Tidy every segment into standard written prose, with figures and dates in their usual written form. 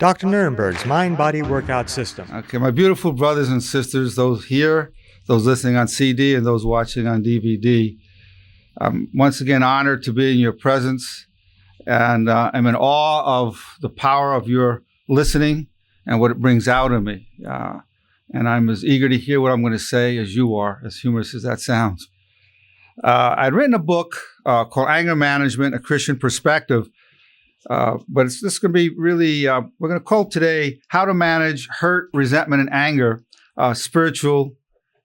Dr. Nerenberg's mind-body workout system. Okay, my beautiful brothers and sisters, those here, those listening on CD, and those watching on DVD, I'm once again honored to be in your presence, and I'm in awe of the power of your listening and what it brings out of me. And I'm as eager to hear what I'm going to say as you are, as humorous as that sounds. I'd written a book called Anger Management, A Christian Perspective, but this is going to be really, we're going to call today How to Manage Hurt, Resentment, and Anger, Spiritual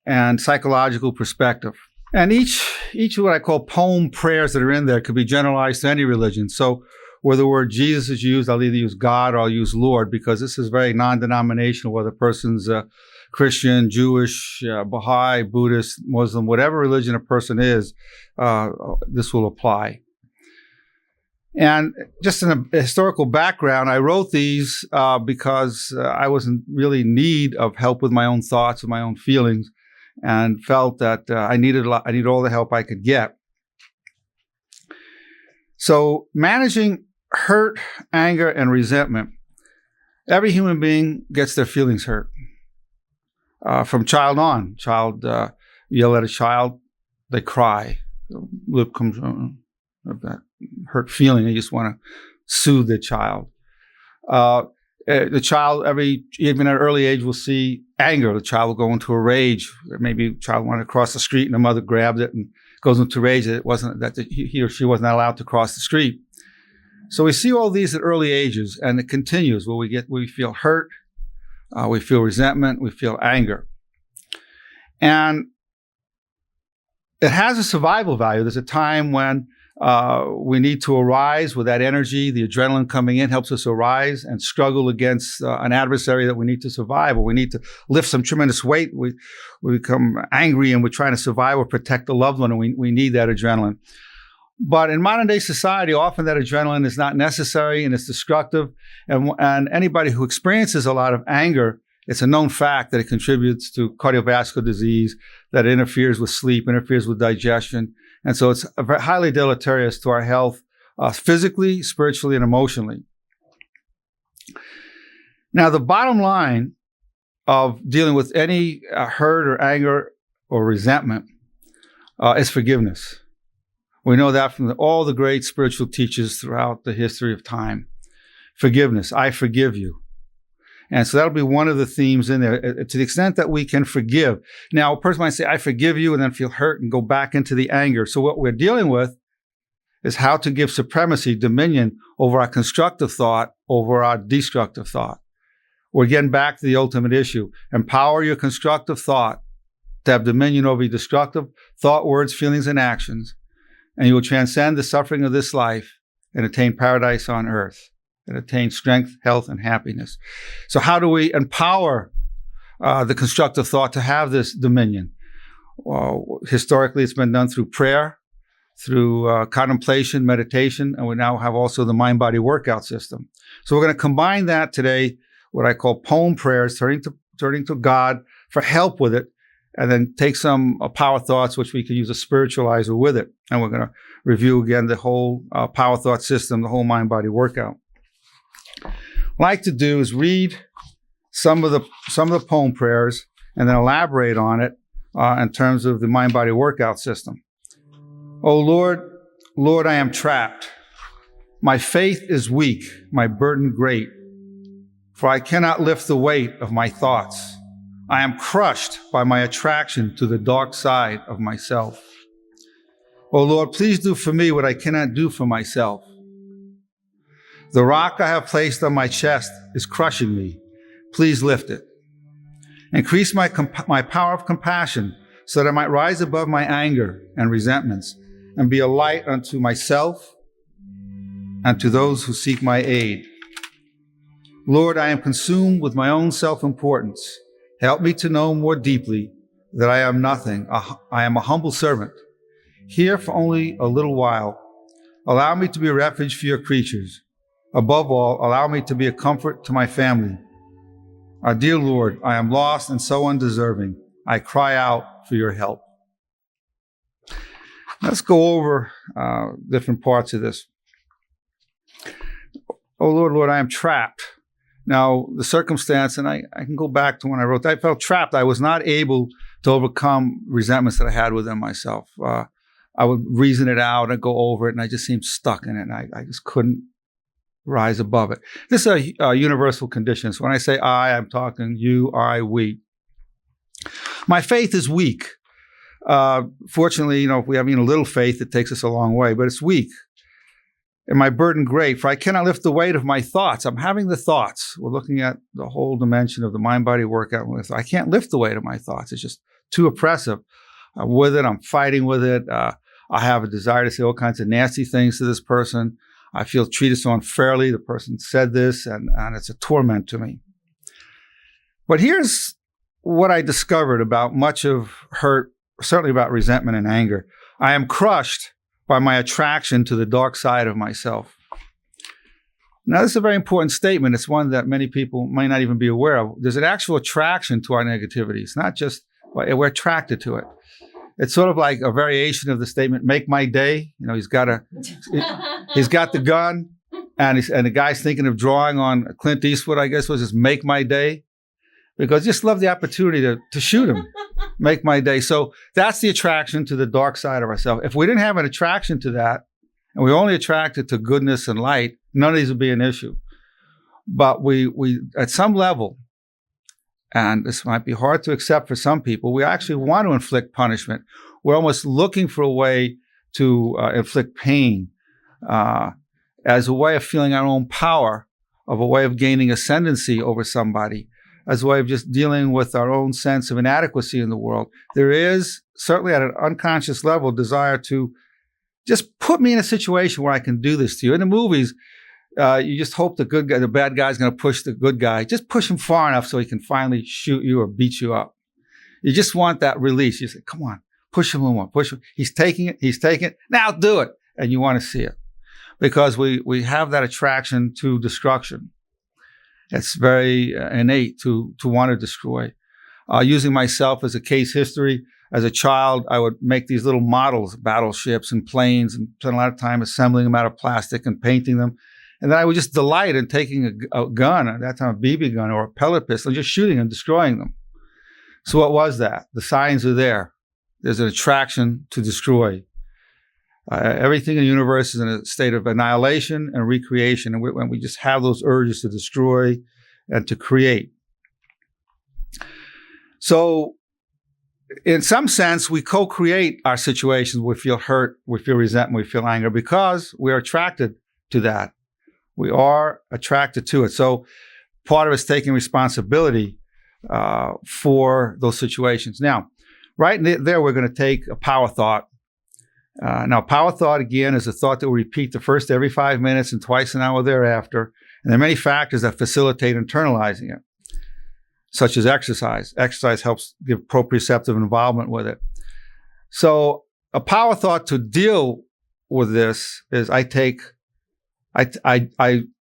and Psychological Perspective. And each of what I call poem prayers that are in there could be generalized to any religion. So where the word Jesus is used, I'll either use God or I'll use Lord, because this is very non-denominational, whether a person's Christian, Jewish, Baha'i, Buddhist, Muslim, whatever religion a person is, this will apply. And just in a historical background, I wrote these because I was in really need of help with my own thoughts and my own feelings, and felt that I needed all the help I could get. So managing hurt, anger, and resentment. Every human being gets their feelings hurt. From child on. Yell at a child, they cry. The lip comes of that hurt feeling. They just want to soothe the child. The child, even at an early age, will see anger. The child will go into a rage. Maybe a child wanted to cross the street and the mother grabs it and goes into a rage that it wasn't that he or she wasn't allowed to cross the street. So we see all these at early ages, and it continues where we feel hurt, we feel resentment, we feel anger. And it has a survival value. There's a time when we need to arise with that energy. The adrenaline coming in helps us arise and struggle against an adversary that we need to survive, or we need to lift some tremendous weight. We become angry and we're trying to survive or protect a loved one, and we need that adrenaline. But in modern day society, often that adrenaline is not necessary and it's destructive. And anybody who experiences a lot of anger, it's a known fact that it contributes to cardiovascular disease, that it interferes with sleep, interferes with digestion. And so it's highly deleterious to our health, physically, spiritually, and emotionally. Now, the bottom line of dealing with any hurt or anger or resentment is forgiveness. We know that from all the great spiritual teachers throughout the history of time. Forgiveness. I forgive you. And so that'll be one of the themes in there, to the extent that we can forgive. Now, a person might say, I forgive you, and then feel hurt and go back into the anger. So what we're dealing with is how to give supremacy, dominion over our constructive thought, over our destructive thought. We're getting back to the ultimate issue. Empower your constructive thought to have dominion over your destructive thought, words, feelings, and actions. And you will transcend the suffering of this life and attain paradise on earth, and attain strength, health, and happiness. So how do we empower the constructive thought to have this dominion? Well, historically, it's been done through prayer, through contemplation, meditation, and we now have also the mind-body workout system. So we're going to combine that today, what I call poem prayers, turning to God for help with it, and then take some power thoughts, which we can use a spiritualizer with it. And we're going to review again the whole power thought system, the whole mind-body workout. What I like to do is read some of the poem prayers and then elaborate on it in terms of the mind-body workout system. Oh Lord, I am trapped. My faith is weak, my burden great, for I cannot lift the weight of my thoughts. I am crushed by my attraction to the dark side of myself. Oh Lord, please do for me what I cannot do for myself. The rock I have placed on my chest is crushing me. Please lift it. Increase my power of compassion so that I might rise above my anger and resentments and be a light unto myself and to those who seek my aid. Lord, I am consumed with my own self-importance. Help me to know more deeply that I am nothing. I am a humble servant, here for only a little while. Allow me to be a refuge for your creatures. Above all, allow me to be a comfort to my family. Our dear Lord, I am lost and so undeserving. I cry out for your help. Let's go over different parts of this. Oh Lord, I am trapped. Now, the circumstance, and I can go back to when I wrote that, I felt trapped. I was not able to overcome resentments that I had within myself. I would reason it out and go over it, and I just seemed stuck in it, and I just couldn't rise above it. This is a universal condition. So when I say I'm talking you, I, we. My faith is weak. Fortunately, if we have even a little faith, it takes us a long way, but it's weak. And my burden great, for I cannot lift the weight of my thoughts. I'm having the thoughts. We're looking at the whole dimension of the mind-body workout. I can't lift the weight of my thoughts. It's just too oppressive. I'm with it. I'm fighting with it. I have a desire to say all kinds of nasty things to this person. I feel treated so unfairly. The person said this, and it's a torment to me. But here's what I discovered about much of hurt, certainly about resentment and anger. I am crushed by my attraction to the dark side of myself. Now, this is a very important statement. It's one that many people might not even be aware of. There's an actual attraction to our negativity. It's not just, we're attracted to it. It's sort of like a variation of the statement, make my day. He's got the gun, and the guy's thinking of drawing on Clint Eastwood, I guess, was just make my day. Because I just love the opportunity to shoot him, make my day. So that's the attraction to the dark side of ourselves. If we didn't have an attraction to that, and we only attracted to goodness and light, none of these would be an issue. But we at some level, and this might be hard to accept for some people, we actually want to inflict punishment. We're almost looking for a way to inflict pain as a way of feeling our own power, of a way of gaining ascendancy over somebody, as a way of just dealing with our own sense of inadequacy in the world. There is, certainly at an unconscious level, desire to just put me in a situation where I can do this to you. In the movies, you just hope the bad guy's going to push the good guy. Just push him far enough so he can finally shoot you or beat you up. You just want that release. You say, come on, push him more, push him. He's taking it. Now do it. And you want to see it. Because we have that attraction to destruction. It's very innate to want to destroy. Using myself as a case history, as a child, I would make these little models, battleships and planes, and spend a lot of time assembling them out of plastic and painting them. And then I would just delight in taking a gun, at that time a BB gun or a pellet pistol, and just shooting and destroying them. So what was that? The signs are there. There's an attraction to destroy. Everything in the universe is in a state of annihilation and recreation, and when we just have those urges to destroy and to create. So, in some sense, we co-create our situations. We feel hurt, we feel resentment, we feel anger because we're attracted to that. We are attracted to it. So, part of it's taking responsibility for those situations. Now, right there, we're going to take a power thought. Now, power thought, again, is a thought that we repeat the first every 5 minutes and twice an hour thereafter. And there are many factors that facilitate internalizing it, such as exercise. Exercise helps give proprioceptive involvement with it. So a power thought to deal with this is I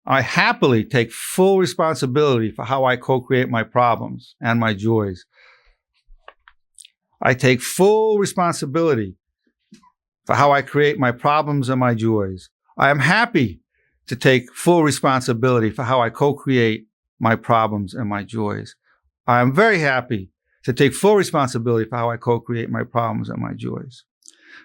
happily take full responsibility for how I co-create my problems and my joys. I take full responsibility for how I create my problems and my joys. I am happy to take full responsibility for how I co-create my problems and my joys. I am very happy to take full responsibility for how I co-create my problems and my joys.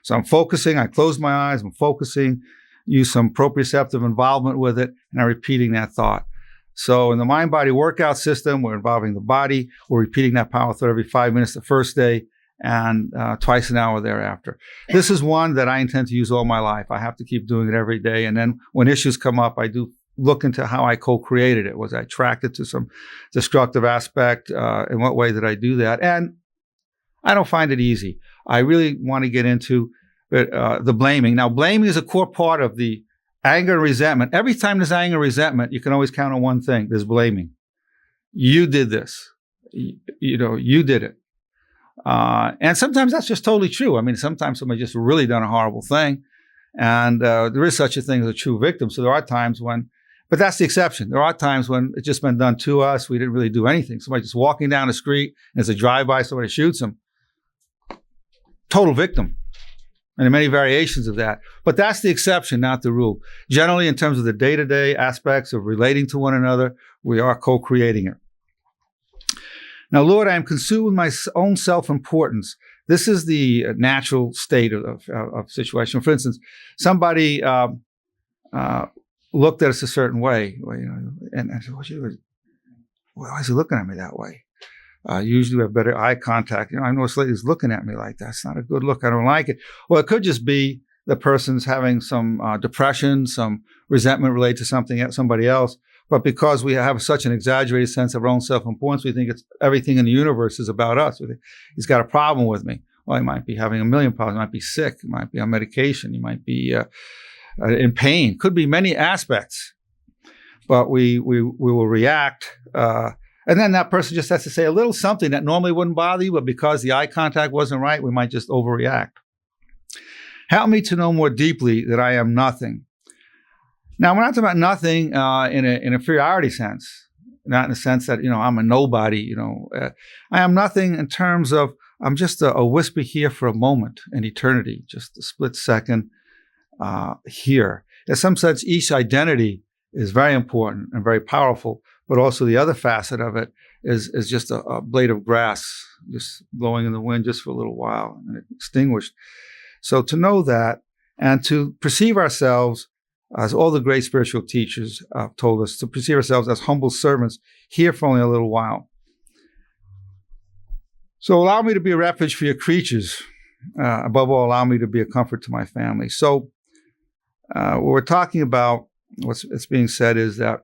So I'm focusing, I close my eyes, I'm focusing, use some proprioceptive involvement with it, and I'm repeating that thought. So in the mind-body workout system, we're involving the body. We're repeating that power thought every 5 minutes the first day, and twice an hour thereafter. This is one that I intend to use all my life. I have to keep doing it every day. And then when issues come up, I do look into how I co-created it. Was I attracted to some destructive aspect? In what way did I do that? And I don't find it easy. I really want to get into the blaming. Now, blaming is a core part of the anger and resentment. Every time there's anger and resentment, you can always count on one thing. There's blaming. You did this. You did it. And sometimes that's just totally true. I mean, sometimes somebody just really done a horrible thing. And there is such a thing as a true victim. So there are times when, but that's the exception. There are times when it's just been done to us. We didn't really do anything. Somebody just walking down the street, and as a drive-by, somebody shoots him. Total victim. And there are many variations of that. But that's the exception, not the rule. Generally, in terms of the day-to-day aspects of relating to one another, We are co-creating it. Now, Lord, I am consumed with my own self-importance. This is the natural state of situation. For instance, somebody looked at us a certain way, and I said, why is he looking at me that way? Usually we have better eye contact. I know this lady's looking at me like that. It's not a good look. I don't like it. Well, it could just be the person's having some depression, some resentment related to somebody else. But because we have such an exaggerated sense of our own self-importance, we think it's everything in the universe is about us. We think, he's got a problem with me. Well, he might be having a million problems. He might be sick. He might be on medication. He might be in pain. Could be many aspects. But we will react. And then that person just has to say a little something that normally wouldn't bother you, but because the eye contact wasn't right, we might just overreact. Help me to know more deeply that I am nothing. Now, we're not talking about nothing in an inferiority sense, not in the sense that, I'm a nobody, I am nothing in terms of I'm just a whisper here for a moment in eternity, just a split second here. In some sense, each identity is very important and very powerful, but also the other facet of it is just a blade of grass just blowing in the wind just for a little while and extinguished. So to know that and to perceive ourselves, as all the great spiritual teachers told us, to perceive ourselves as humble servants here for only a little while. So allow me to be a refuge for your creatures. Above all, allow me to be a comfort to my family. So what we're talking about, what's being said is that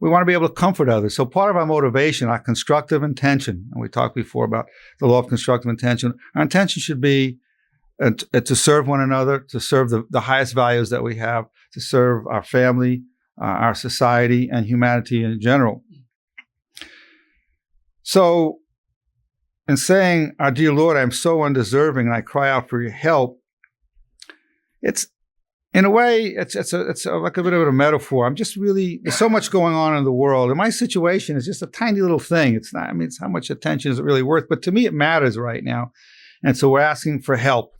we want to be able to comfort others. So part of our motivation, our constructive intention, and we talked before about the law of constructive intention, our intention should be to serve one another, to serve the highest values that we have, to serve our family, our society, and humanity in general. So in saying, our dear Lord, I am so undeserving and I cry out for your help, it's, in a way, it's like a bit of a metaphor. I'm just really, there's so much going on in the world. And my situation is just a tiny little thing. It's not, it's how much attention is it really worth? But to me, it matters right now. And so we're asking for help.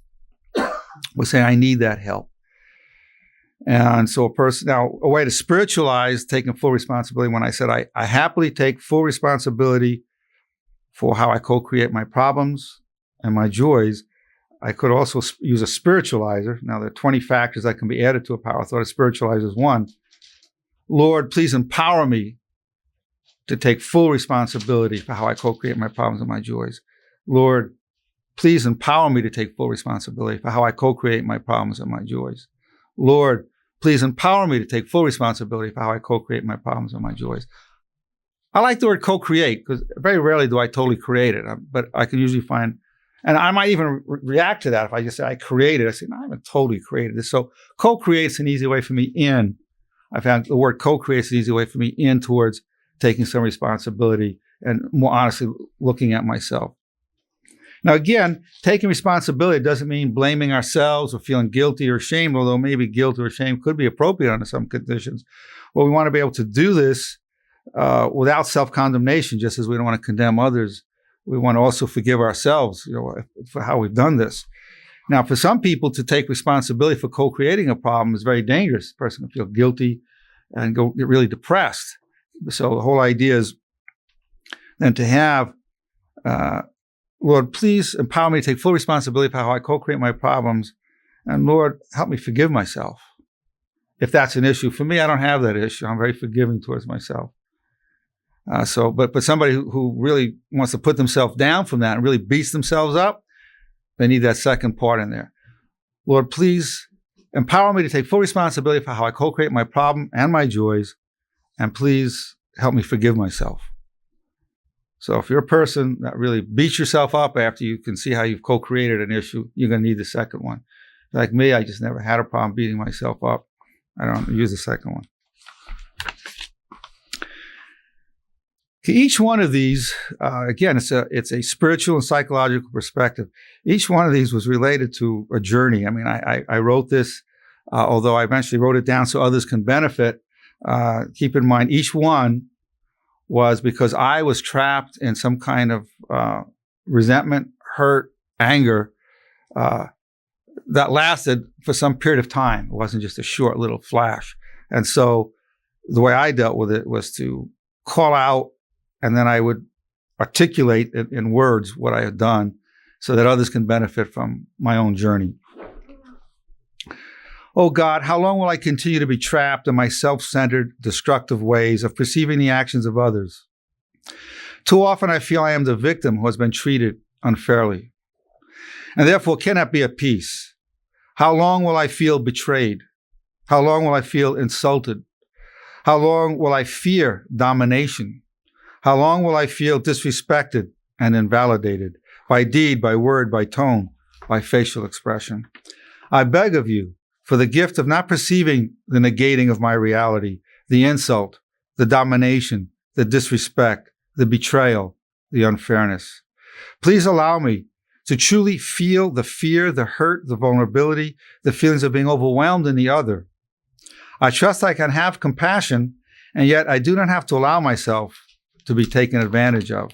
We're saying, I need that help. And so a way to spiritualize taking full responsibility, when I said I happily take full responsibility for how I co-create my problems and my joys, I could also use a spiritualizer. Now, there are 20 factors that can be added to a power thought. A spiritualizer is one. Lord, please empower me to take full responsibility for how I co-create my problems and my joys. Lord, please empower me to take full responsibility for how I co-create my problems and my joys. Lord, please empower me to take full responsibility for how I co-create my problems and my joys. I like the word co-create because very rarely do I totally create it, but I can usually find, and I might even react to that if I just say I created. I say, no, I haven't totally created this. So co-create is an easy way for me in. I found the word co-create is an easy way for me in towards taking some responsibility and more honestly looking at myself. Now, again, taking responsibility doesn't mean blaming ourselves or feeling guilty or ashamed, although maybe guilt or shame could be appropriate under some conditions. Well, we want to be able to do this without self-condemnation, just as we don't want to condemn others. We want to also forgive ourselves, for how we've done this. Now, for some people, to take responsibility for co-creating a problem is very dangerous. The person can feel guilty and get really depressed. So the whole idea is then to have Lord, please empower me to take full responsibility for how I co-create my problems. And Lord, help me forgive myself. If that's an issue. For me, I don't have that issue. I'm very forgiving towards myself. But somebody who really wants to put themselves down from that and really beats themselves up, they need that second part in there. Lord, please empower me to take full responsibility for how I co-create my problem and my joys. And please help me forgive myself. So if you're a person that really beats yourself up after you can see how you've co-created an issue, you're going to need the second one. Like me, I just never had a problem beating myself up. I don't use the second one. Each one of these, again, it's a spiritual and psychological perspective. Each one of these was related to a journey. I mean, I wrote this, although I eventually wrote it down so others can benefit. Keep in mind, each one was because I was trapped in some kind of resentment, hurt, anger that lasted for some period of time. It wasn't just a short little flash. And so the way I dealt with it was to call out, and then I would articulate in words what I had done so that others can benefit from my own journey. Oh God, how long will I continue to be trapped in my self-centered, destructive ways of perceiving the actions of others? Too often I feel I am the victim who has been treated unfairly, and therefore cannot be at peace. How long will I feel betrayed? How long will I feel insulted? How long will I fear domination? How long will I feel disrespected and invalidated by deed, by word, by tone, by facial expression? I beg of you for the gift of not perceiving the negating of my reality, the insult, the domination, the disrespect, the betrayal, the unfairness. Please allow me to truly feel the fear, the hurt, the vulnerability, the feelings of being overwhelmed in the other. I trust I can have compassion, and yet I do not have to allow myself to be taken advantage of.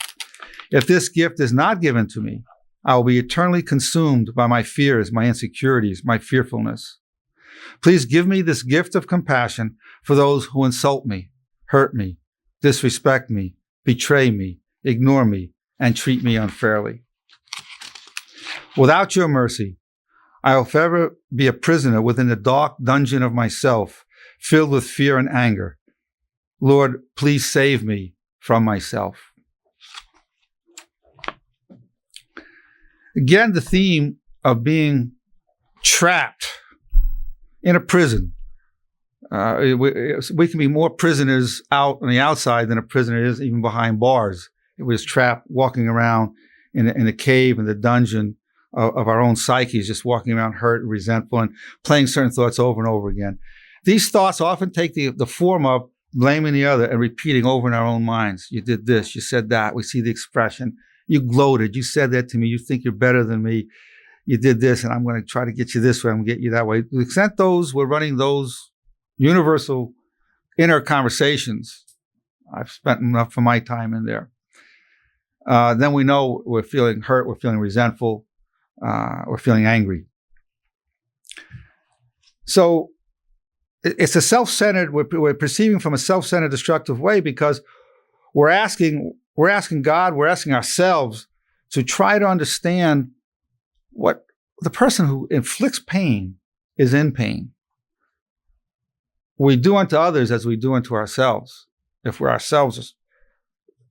If this gift is not given to me, I will be eternally consumed by my fears, my insecurities, my fearfulness. Please give me this gift of compassion for those who insult me, hurt me, disrespect me, betray me, ignore me, and treat me unfairly. Without your mercy, I will forever be a prisoner within the dark dungeon of myself, filled with fear and anger. Lord, please save me from myself. Again, the theme of being trapped in a prison. We can be more prisoners out on the outside than a prisoner is even behind bars. It was trapped walking around in a cave, in the dungeon of our own psyches, just walking around hurt and resentful and playing certain thoughts over and over again. These thoughts often take the form of blaming the other and repeating over in our own minds. You did this, you said that. We see the expression. You gloated. You said that to me. You think you're better than me. You did this, and I'm going to try to get you this way. I'm going to get you that way. To the extent we're running those universal inner conversations, I've spent enough of my time in there. Then we know we're feeling hurt, we're feeling resentful, we're feeling angry. So it's a self-centered, we're perceiving from a self-centered, destructive way because we're asking God, we're asking ourselves to try to understand what the person who inflicts pain is in pain. We do unto others as we do unto ourselves. If we're ourselves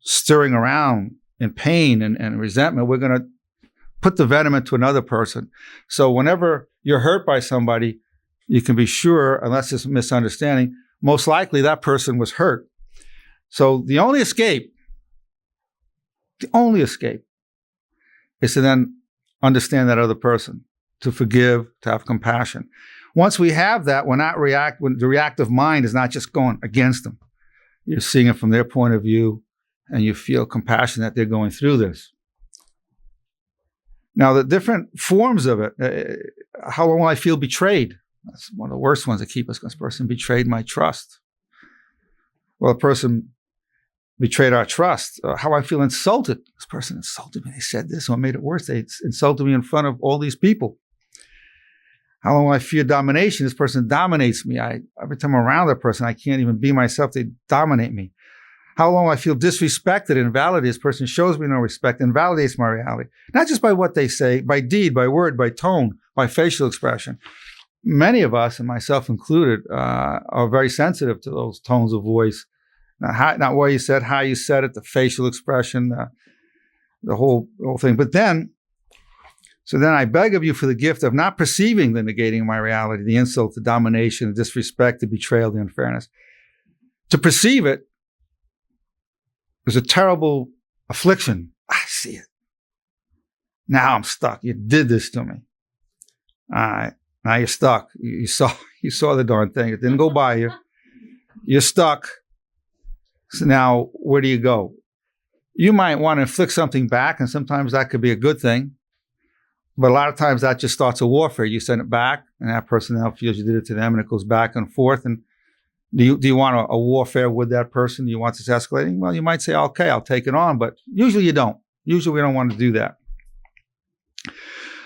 stirring around in pain and resentment, we're going to put the venom into another person. So whenever you're hurt by somebody, you can be sure, unless it's a misunderstanding, most likely that person was hurt. So the only escape is to then understand that other person, to forgive, to have compassion. Once we have that, when the reactive mind is not just going against them. You're seeing it from their point of view, and you feel compassion that they're going through this. Now, the different forms of it, how long will I feel betrayed? That's one of the worst ones that keep us. This person betrayed my trust. Well, a person betrayed our trust. How I feel insulted. This person insulted me. They said this, or made it worse. They insulted me in front of all these people. How long will I fear domination? This person dominates me. Every time I'm around that person, I can't even be myself. They dominate me. How long will I feel disrespected and invalidated? This person shows me no respect, invalidates my reality. Not just by what they say, by deed, by word, by tone, by facial expression. Many of us, and myself included, are very sensitive to those tones of voice. Not what you said, how you said it, the facial expression, the whole thing. So then I beg of you for the gift of not perceiving the negating of my reality, the insult, the domination, the disrespect, the betrayal, the unfairness. To perceive it is a terrible affliction. I see it. Now I'm stuck. You did this to me. All right. Now you're stuck. You saw the darn thing. It didn't go by you. You're stuck. So now where do you go? You might want to inflict something back, and sometimes that could be a good thing. But a lot of times that just starts a warfare. You send it back, and that person now feels you did it to them, and it goes back and forth. And do you want a warfare with that person? Do you want this escalating? Well, you might say, okay, I'll take it on, but usually you don't. Usually we don't want to do that.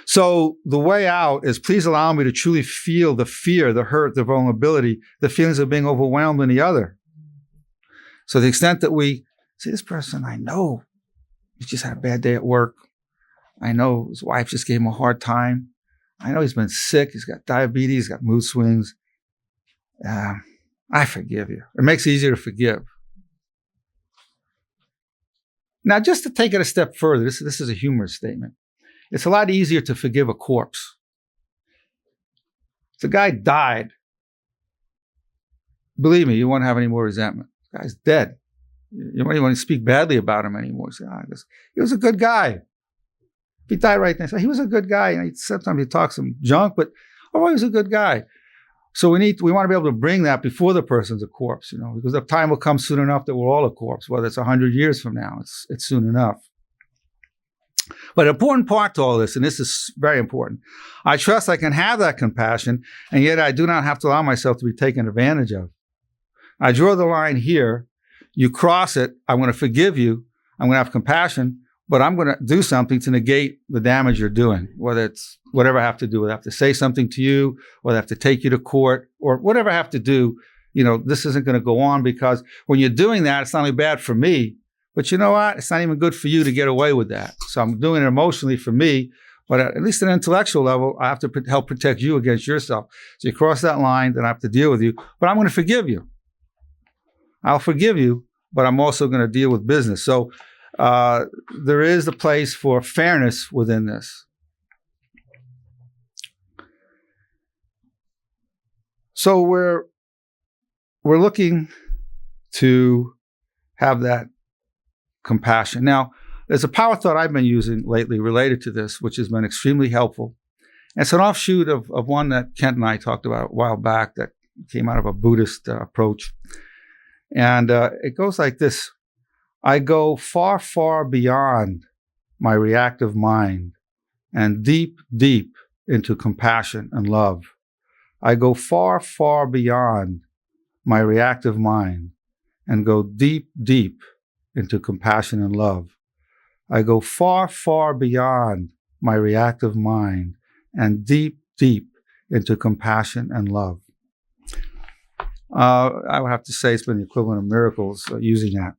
So the way out is, please allow me to truly feel the fear, the hurt, the vulnerability, the feelings of being overwhelmed in the other. So the extent that we see this person, I know he just had a bad day at work. I know his wife just gave him a hard time. I know he's been sick. He's got diabetes, he's got mood swings. I forgive you. It makes it easier to forgive. Now, just to take it a step further, this is a humorous statement. It's a lot easier to forgive a corpse. If the guy died, believe me, you won't have any more resentment. The guy's dead. You don't even want to speak badly about him anymore. Say, he was a good guy. If he died right then, so he was a good guy. Sometimes he talks some junk, but he was a good guy. So we want to be able to bring that before the person's a corpse, because the time will come soon enough that we're all a corpse, whether it's 100 years from now, it's soon enough. But an important part to all this, and this is very important, I trust I can have that compassion, and yet I do not have to allow myself to be taken advantage of. I draw the line here. You cross it. I'm going to forgive you. I'm going to have compassion, but I'm going to do something to negate the damage you're doing, whether it's whatever I have to do, whether I have to say something to you, whether I have to take you to court, or whatever I have to do. This isn't going to go on, because when you're doing that, it's not only bad for me, but you know what? It's not even good for you to get away with that. So I'm doing it emotionally for me, but at least at an intellectual level, I have to help protect you against yourself. So you cross that line, then I have to deal with you, but I'm going to forgive you. I'll forgive you, but I'm also going to deal with business. So there is a place for fairness within this. So we're looking to have that compassion. Now, there's a power thought I've been using lately related to this, which has been extremely helpful. And it's an offshoot of one that Kent and I talked about a while back that came out of a Buddhist approach. And it goes like this. I go far, far beyond my reactive mind and deep, deep into compassion and love. I go far, far beyond my reactive mind and go deep, deep into compassion and love. I go far, far beyond my reactive mind and deep, deep into compassion and love. I would have to say it's been the equivalent of miracles using that.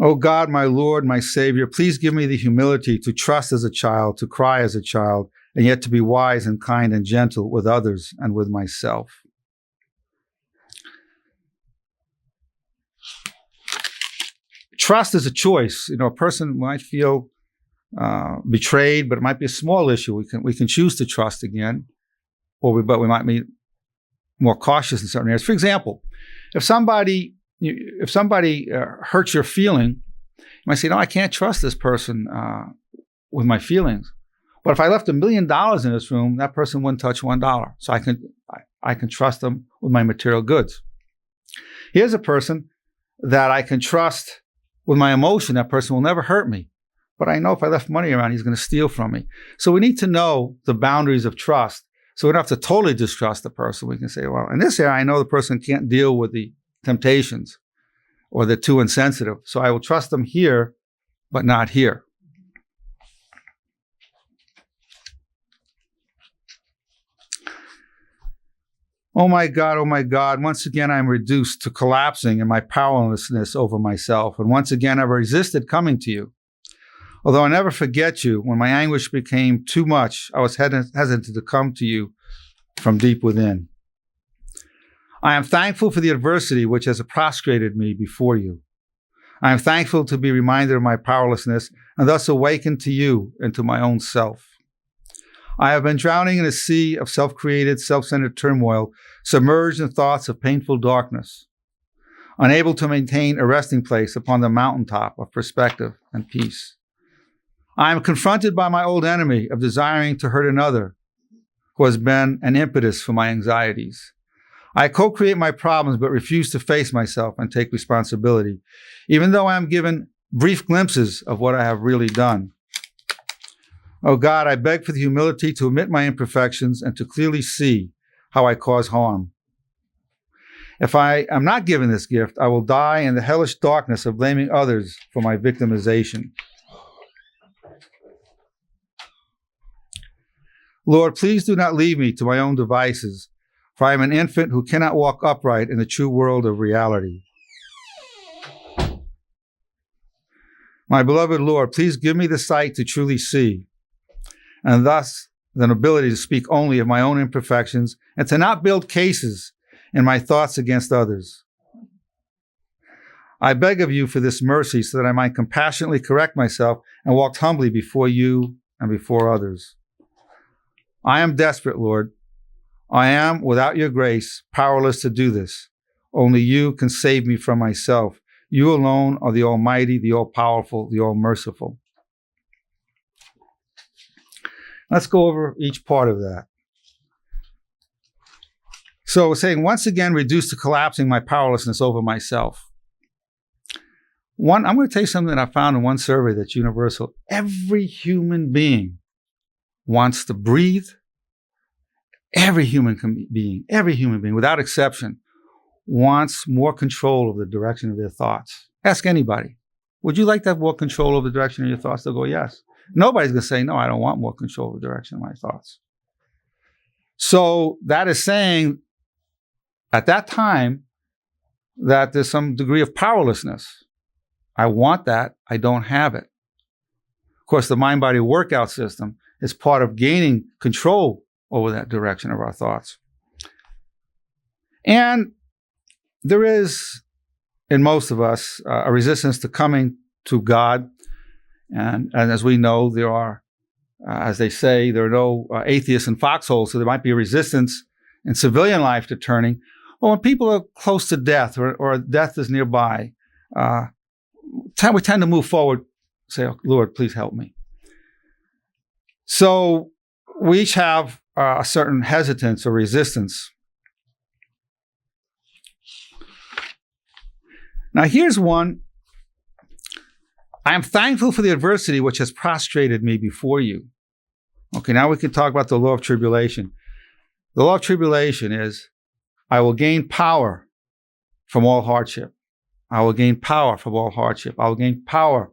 Oh God, my Lord, my Savior, please give me the humility to trust as a child, to cry as a child, and yet to be wise and kind and gentle with others and with myself. Trust is a choice. A person might feel betrayed, but it might be a small issue. We can choose to trust again, but we might be more cautious in certain areas. For example, if somebody hurts your feeling, you might say, "No, I can't trust this person with my feelings." But if I left $1 million in this room, that person wouldn't touch $1. So I can trust them with my material goods. Here's a person that I can trust with my emotion. That person will never hurt me. But I know if I left money around, he's going to steal from me. So we need to know the boundaries of trust. So we don't have to totally distrust the person. We can say, well, in this area, I know the person can't deal with the temptations or they're too insensitive. So I will trust them here, but not here. Oh my God, once again I am reduced to collapsing in my powerlessness over myself. And once again I've resisted coming to you. Although I never forget you, when my anguish became too much, I was hesitant to come to you from deep within. I am thankful for the adversity which has prostrated me before you. I am thankful to be reminded of my powerlessness and thus awakened to you and to my own self. I have been drowning in a sea of self-created, self-centered turmoil, submerged in thoughts of painful darkness, unable to maintain a resting place upon the mountaintop of perspective and peace. I am confronted by my old enemy of desiring to hurt another, who has been an impetus for my anxieties. I co-create my problems, but refuse to face myself and take responsibility, even though I am given brief glimpses of what I have really done. Oh God, I beg for the humility to admit my imperfections and to clearly see how I cause harm. If I am not given this gift, I will die in the hellish darkness of blaming others for my victimization. Lord, please do not leave me to my own devices, for I am an infant who cannot walk upright in the true world of reality. My beloved Lord, please give me the sight to truly see, and thus the ability to speak only of my own imperfections and to not build cases in my thoughts against others. I beg of you for this mercy so that I might compassionately correct myself and walk humbly before you and before others. I am desperate, Lord. I am, without your grace, powerless to do this. Only you can save me from myself. You alone are the Almighty, the All-Powerful, the All-Merciful. Let's go over each part of that. So we're saying, once again, reduced to collapsing my powerlessness over myself. I'm going to tell you something that I found in one survey that's universal. Every human being wants to breathe. Every human being, without exception, wants more control of the direction of their thoughts. Ask anybody. Would you like to have more control of the direction of your thoughts? They'll go, yes. Nobody's going to say, no, I don't want more control of the direction of my thoughts. So that is saying, at that time, that there's some degree of powerlessness. I want that. I don't have it. Of course, the mind-body workout system is part of gaining control over that direction of our thoughts. And there is, in most of us, a resistance to coming to God. And as we know, there are, as they say, there are no atheists in foxholes, so there might be a resistance in civilian life to turning. Well, when people are close to death or death is nearby, we tend to move forward, say, oh, Lord, please help me. So we each have a certain hesitance or resistance. Now, here's one. I am thankful for the adversity which has prostrated me before you. Okay, now we can talk about the law of tribulation. The law of tribulation is, I will gain power from all hardship. I will gain power from all hardship. I will gain power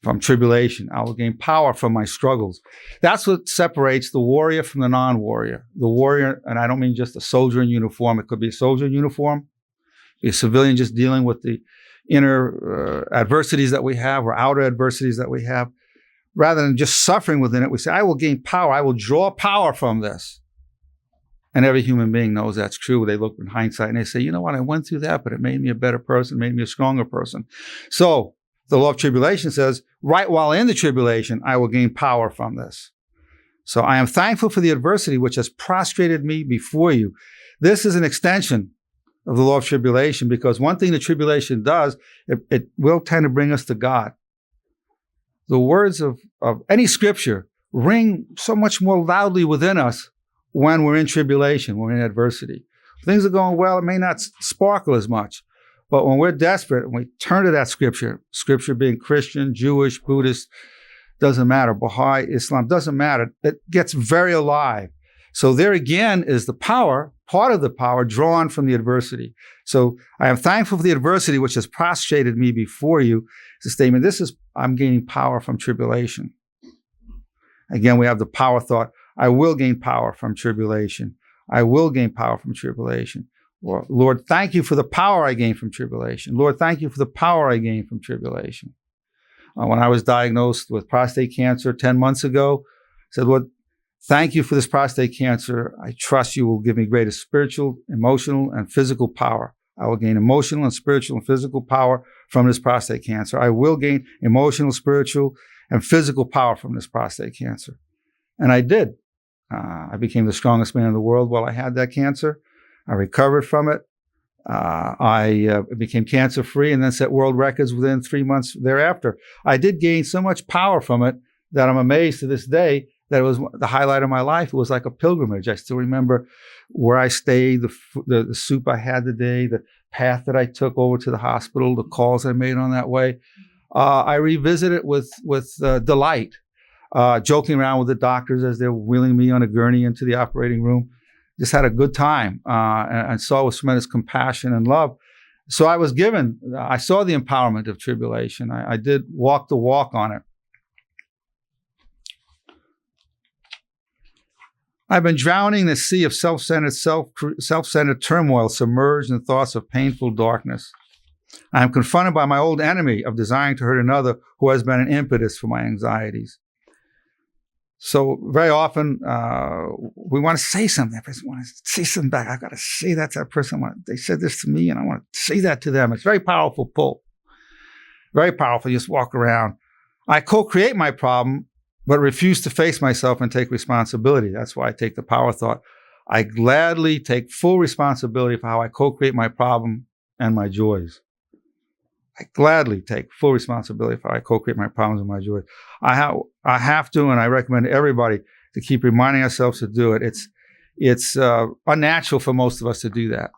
from tribulation. I will gain power from my struggles. That's what separates the warrior from the non-warrior. The warrior, and I don't mean just a soldier in uniform. It could be a soldier in uniform, be a civilian just dealing with the inner adversities that we have or outer adversities that we have. Rather than just suffering within it, we say, I will gain power. I will draw power from this. And every human being knows that's true. They look in hindsight and they say, you know what, I went through that, but it made me a better person, made me a stronger person. So the law of tribulation says, right while in the tribulation, I will gain power from this. So I am thankful for the adversity which has prostrated me before you. This is an extension of the law of tribulation, because one thing the tribulation does, it will tend to bring us to God. The words of any scripture ring so much more loudly within us when we're in tribulation, when we're in adversity. Things are going well, it may not sparkle as much. But when we're desperate and we turn to that scripture being Christian, Jewish, Buddhist, doesn't matter, Baha'i, Islam, doesn't matter, it gets very alive. So there again is the power, part of the power drawn from the adversity. So I am thankful for the adversity which has prostrated me before you. It's a statement, I'm gaining power from tribulation. Again, we have the power thought, I will gain power from tribulation. I will gain power from tribulation. Lord, thank you for the power I gain from tribulation. Lord, thank you for the power I gain from tribulation. When I was diagnosed with prostate cancer 10 months ago, I said, Lord, thank you for this prostate cancer. I trust you will give me greater spiritual, emotional, and physical power. I will gain emotional and spiritual and physical power from this prostate cancer. I will gain emotional, spiritual, and physical power from this prostate cancer. And I did. I became the strongest man in the world while I had that cancer. I recovered from it. I became cancer-free and then set world records within 3 months thereafter. I did gain so much power from it that I'm amazed to this day that it was the highlight of my life. It was like a pilgrimage. I still remember where I stayed, the soup I had the day, the path that I took over to the hospital, the calls I made on that way. I revisit it with delight, joking around with the doctors as they're wheeling me on a gurney into the operating room. Just had a good time and saw with tremendous compassion and love. So I saw the empowerment of tribulation. I did walk the walk on it. I've been drowning in a sea of self-centered turmoil, submerged in thoughts of painful darkness. I am confronted by my old enemy of desiring to hurt another who has been an impetus for my anxieties. So very often we want to say something. I want to say something back. I've got to say that to that person. They said this to me, and I want to say that to them. It's a very powerful pull. Very powerful. You just walk around. I co-create my problem, but refuse to face myself and take responsibility. That's why I take the power thought. I gladly take full responsibility for how I co-create my problem and my joys. I gladly take full responsibility for how I co-create my problems and my joys. I have to, and I recommend everybody to keep reminding ourselves to do it. It's unnatural for most of us to do that.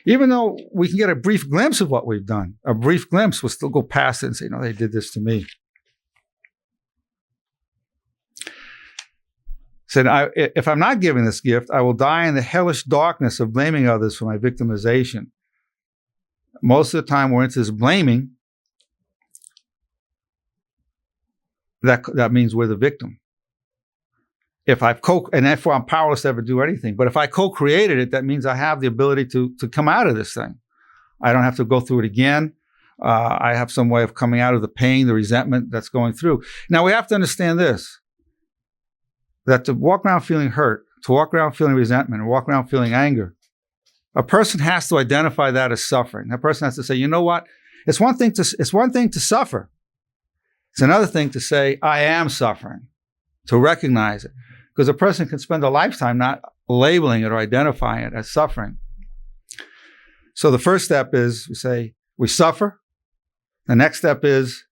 Even though we can get a brief glimpse of what we've done, a brief glimpse, we'll still go past it and say, no, they did this to me. Said, if I'm not given this gift, I will die in the hellish darkness of blaming others for my victimization. Most of the time we're into this blaming. That means we're the victim. And therefore I'm powerless to ever do anything. But if I co-created it, that means I have the ability to come out of this thing. I don't have to go through it again. I have some way of coming out of the pain, the resentment that's going through. Now we have to understand this, that to walk around feeling hurt, to walk around feeling resentment, or walk around feeling anger, a person has to identify that as suffering. That person has to say, you know what? It's one thing to suffer. It's another thing to say, I am suffering, to recognize it. Because a person can spend a lifetime not labeling it or identifying it as suffering. So the first step is we say, we suffer. The next step is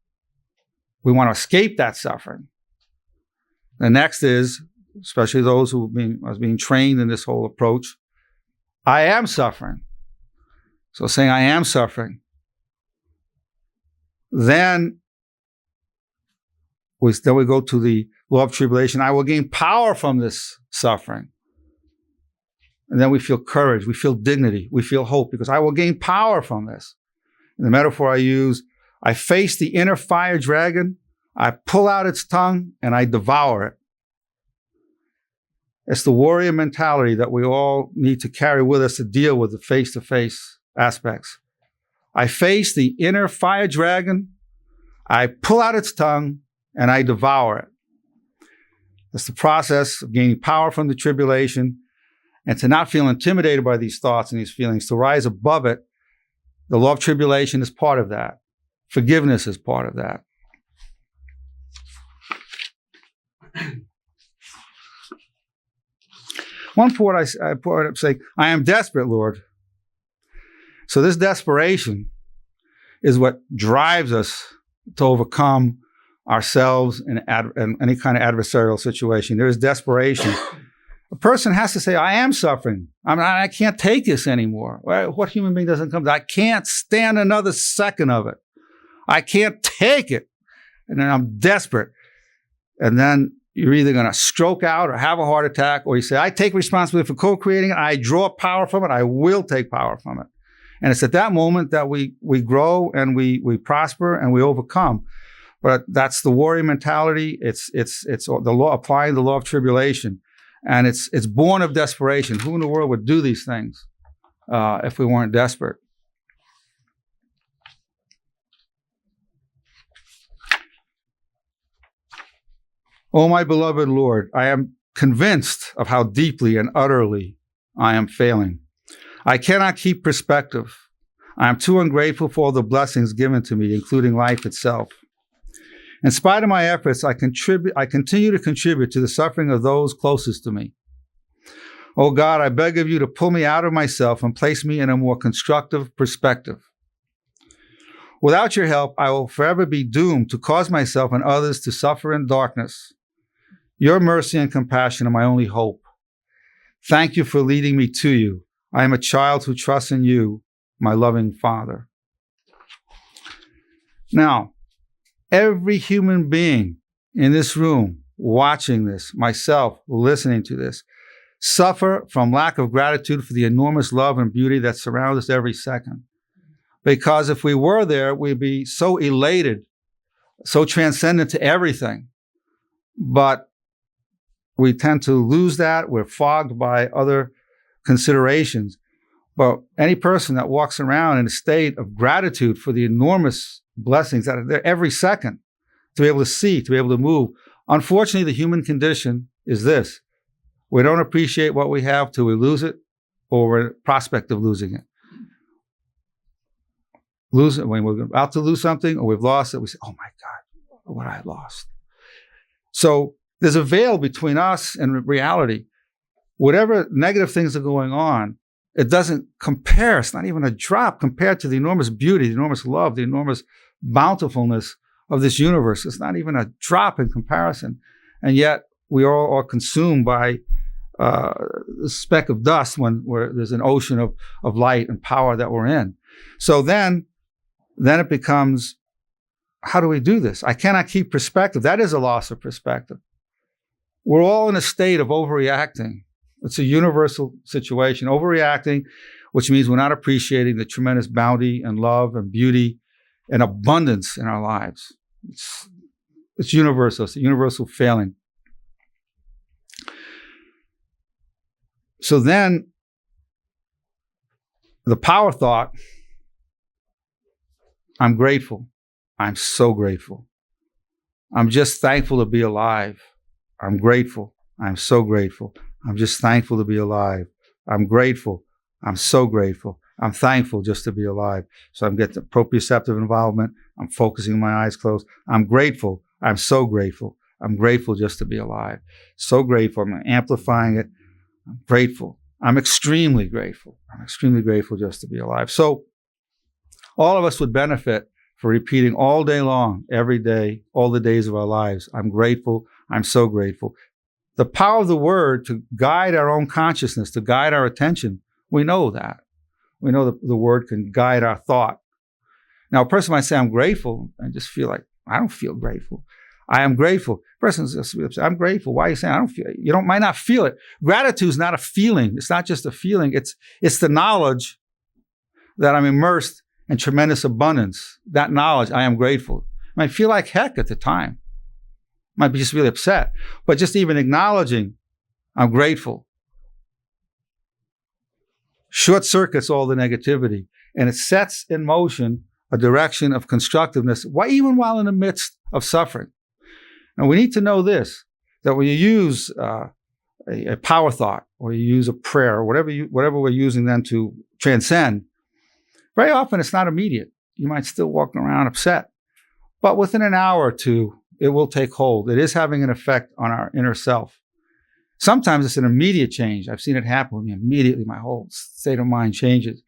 we want to escape that suffering. The next is, especially those who are being trained in this whole approach, I am suffering. So saying I am suffering. Then we go to the law of tribulation. I will gain power from this suffering. And then we feel courage, we feel dignity, we feel hope, because I will gain power from this. And the metaphor I use, I face the inner fire dragon, I pull out its tongue, and I devour it. It's the warrior mentality that we all need to carry with us to deal with the face-to-face aspects. I face the inner fire dragon, I pull out its tongue, and I devour it. It's the process of gaining power from the tribulation and to not feel intimidated by these thoughts and these feelings, to rise above it. The law of tribulation is part of that. Forgiveness is part of that. One poet I put up saying, I am desperate, Lord. So this desperation is what drives us to overcome ourselves in any kind of adversarial situation. There is desperation. A person has to say, I am suffering. I can't take this anymore. What human being doesn't come to? I can't stand another second of it. I can't take it. And then I'm desperate. And then you're either going to stroke out or have a heart attack, or you say, I take responsibility for co-creating it. I draw power from it. I will take power from it. And it's at that moment that we grow and we prosper and we overcome. But that's the warrior mentality. It's the law, applying the law of tribulation, and it's born of desperation. Who in the world would do these things if we weren't desperate? Oh, my beloved Lord, I am convinced of how deeply and utterly I am failing. I cannot keep perspective. I am too ungrateful for all the blessings given to me, including life itself. In spite of my efforts, I continue to contribute to the suffering of those closest to me. Oh God, I beg of you to pull me out of myself and place me in a more constructive perspective. Without your help, I will forever be doomed to cause myself and others to suffer in darkness. Your mercy and compassion are my only hope. Thank you for leading me to you. I am a child who trusts in you, my loving Father. Now, every human being in this room, watching this, myself, listening to this, suffer from lack of gratitude for the enormous love and beauty that surrounds us every second. Because if we were there, we'd be so elated, so transcendent to everything. But we tend to lose that. We're fogged by other considerations. But any person that walks around in a state of gratitude for the enormous blessings that are there every second, to be able to see, to be able to move. Unfortunately, the human condition is this. We don't appreciate what we have till we lose it, or we're in prospect of losing it. Lose it when we're about to lose something, or we've lost it, we say, oh my God, what I lost. So there's a veil between us and reality. Whatever negative things are going on, it doesn't compare. It's not even a drop compared to the enormous beauty, the enormous love, the enormous bountifulness of this universe. It's not even a drop in comparison. And yet we all are consumed by a speck of dust where there's an ocean of light and power that we're in. So then it becomes, how do we do this? I cannot keep perspective. That is a loss of perspective. We're all in a state of overreacting. It's a universal situation. Overreacting, which means we're not appreciating the tremendous bounty and love and beauty and abundance in our lives. It's universal. It's a universal failing. So then the power thought, I'm grateful. I'm so grateful. I'm just thankful to be alive. I'm grateful. I'm so grateful. I'm just thankful to be alive. I'm grateful. I'm so grateful. I'm thankful just to be alive. So I'm getting proprioceptive involvement. I'm focusing my eyes closed. I'm grateful. I'm so grateful. I'm grateful just to be alive. So grateful. I'm amplifying it. I'm grateful. I'm extremely grateful. I'm extremely grateful just to be alive. So all of us would benefit for repeating all day long, every day, all the days of our lives. I'm grateful. I'm so grateful. The power of the word to guide our own consciousness, to guide our attention, we know that. We know that the word can guide our thought. Now, a person might say, I'm grateful, and just feel like, I don't feel grateful. I am grateful. The person's just upset. I'm grateful. Why are you saying I don't feel it? You might not feel it. Gratitude is not a feeling. It's not just a feeling. It's the knowledge that I'm immersed in tremendous abundance. That knowledge, I am grateful. I might feel like heck at the time. Might be just really upset. But just even acknowledging I'm grateful short circuits all the negativity, and it sets in motion a direction of constructiveness, even while in the midst of suffering. Now, we need to know this, that when you use a power thought, or you use a prayer, or whatever we're using then to transcend, very often it's not immediate. You might still walk around upset. But within an hour or two, it will take hold. It is having an effect on our inner self. Sometimes it's an immediate change. I've seen it happen with me immediately. My whole state of mind changes.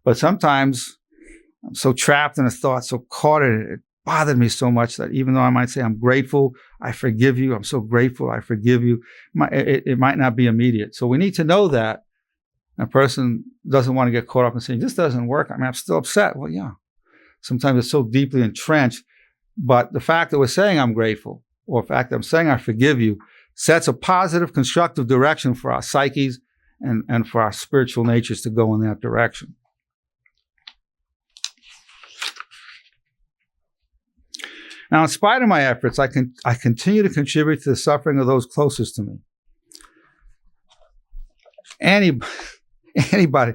But sometimes I'm so trapped in a thought, so caught in it, it bothered me so much that even though I might say, I'm grateful, I forgive you, I'm so grateful, I forgive you, it might not be immediate. So we need to know that a person doesn't want to get caught up in saying, this doesn't work. I mean, I'm still upset. Well, yeah. Sometimes it's so deeply entrenched. But the fact that we're saying I'm grateful, or the fact that I'm saying I forgive you, sets a positive, constructive direction for our psyches and for our spiritual natures to go in that direction. Now, in spite of my efforts, I continue to contribute to the suffering of those closest to me. Anybody,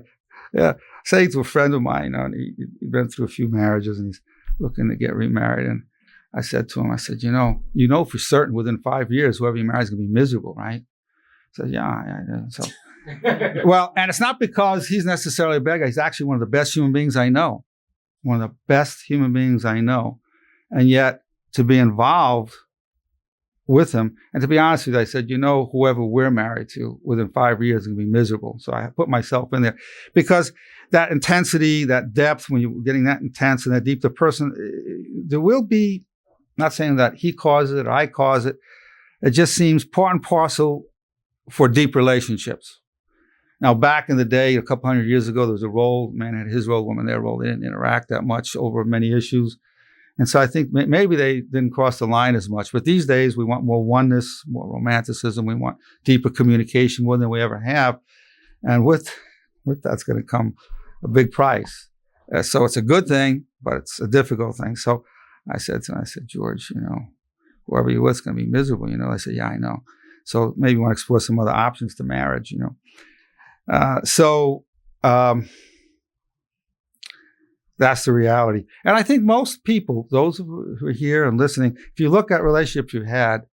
say to a friend of mine, he'd been through a few marriages and he's looking to get remarried. And I said to him, you know for certain within 5 years, whoever you marry is going to be miserable, right? He said, yeah. So, well, and it's not because he's necessarily a bad guy. He's actually one of the best human beings I know. One of the best human beings I know. And yet, to be involved with him, and to be honest with you, I said, whoever we're married to within 5 years is going to be miserable. So I put myself in there because that intensity, that depth, when you're getting that intense and that deep, the person, there will be, not saying that he caused it or I caused it, it just seems part and parcel for deep relationships. Now, back in the day, a couple hundred years ago, there was a role, man had his role, woman their role. They didn't interact that much over many issues. And so I think maybe they didn't cross the line as much. But these days, we want more oneness, more romanticism. We want deeper communication, more than we ever have. And with that's going to come a big price. So it's a good thing, but it's a difficult thing. So I said to him, George, whoever you're with is going to be miserable. I said, yeah, I know. So maybe you want to explore some other options to marriage, That's the reality. And I think most people, those who are here and listening, if you look at relationships you've had,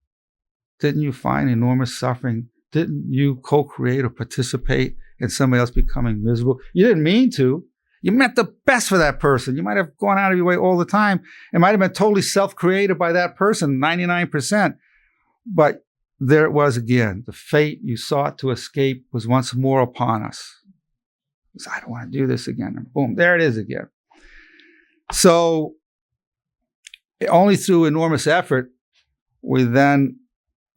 didn't you find enormous suffering? Didn't you co-create or participate in somebody else becoming miserable? You didn't mean to. You meant the best for that person. You might have gone out of your way all the time. It might have been totally self-created by that person, 99%. But there it was again. The fate you sought to escape was once more upon us. I don't want to do this again. And boom, there it is again. So only through enormous effort, we then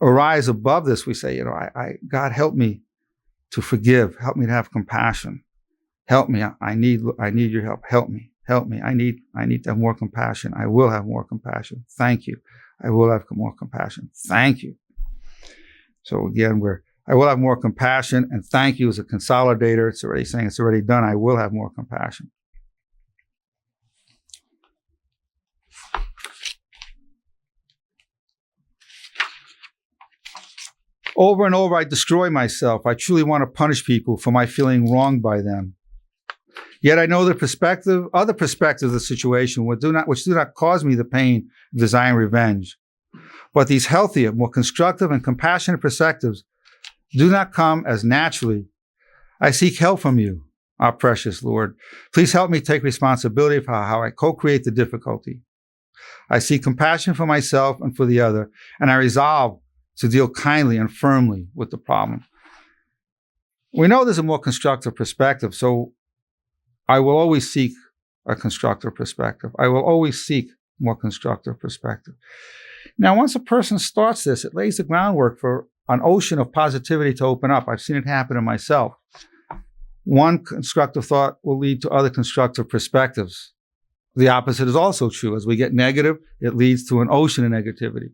arise above this. We say, God, help me to forgive. Help me to have compassion. Help me. I need your help. Help me. I need to have more compassion. I will have more compassion. Thank you. I will have more compassion. Thank you. So again, I will have more compassion, and thank you is a consolidator. It's already saying it's already done. I will have more compassion. Over and over, I destroy myself. I truly want to punish people for my feeling wronged by them. Yet I know other perspectives of the situation which do not cause me the pain of desiring revenge. But these healthier, more constructive and compassionate perspectives do not come as naturally. I seek help from you, our precious Lord. Please help me take responsibility for how I co-create the difficulty. I seek compassion for myself and for the other, and I resolve to deal kindly and firmly with the problem. We know there's a more constructive perspective, so I will always seek a constructive perspective. I will always seek more constructive perspective. Now, once a person starts this, it lays the groundwork for an ocean of positivity to open up. I've seen it happen in myself. One constructive thought will lead to other constructive perspectives. The opposite is also true. As we get negative, it leads to an ocean of negativity.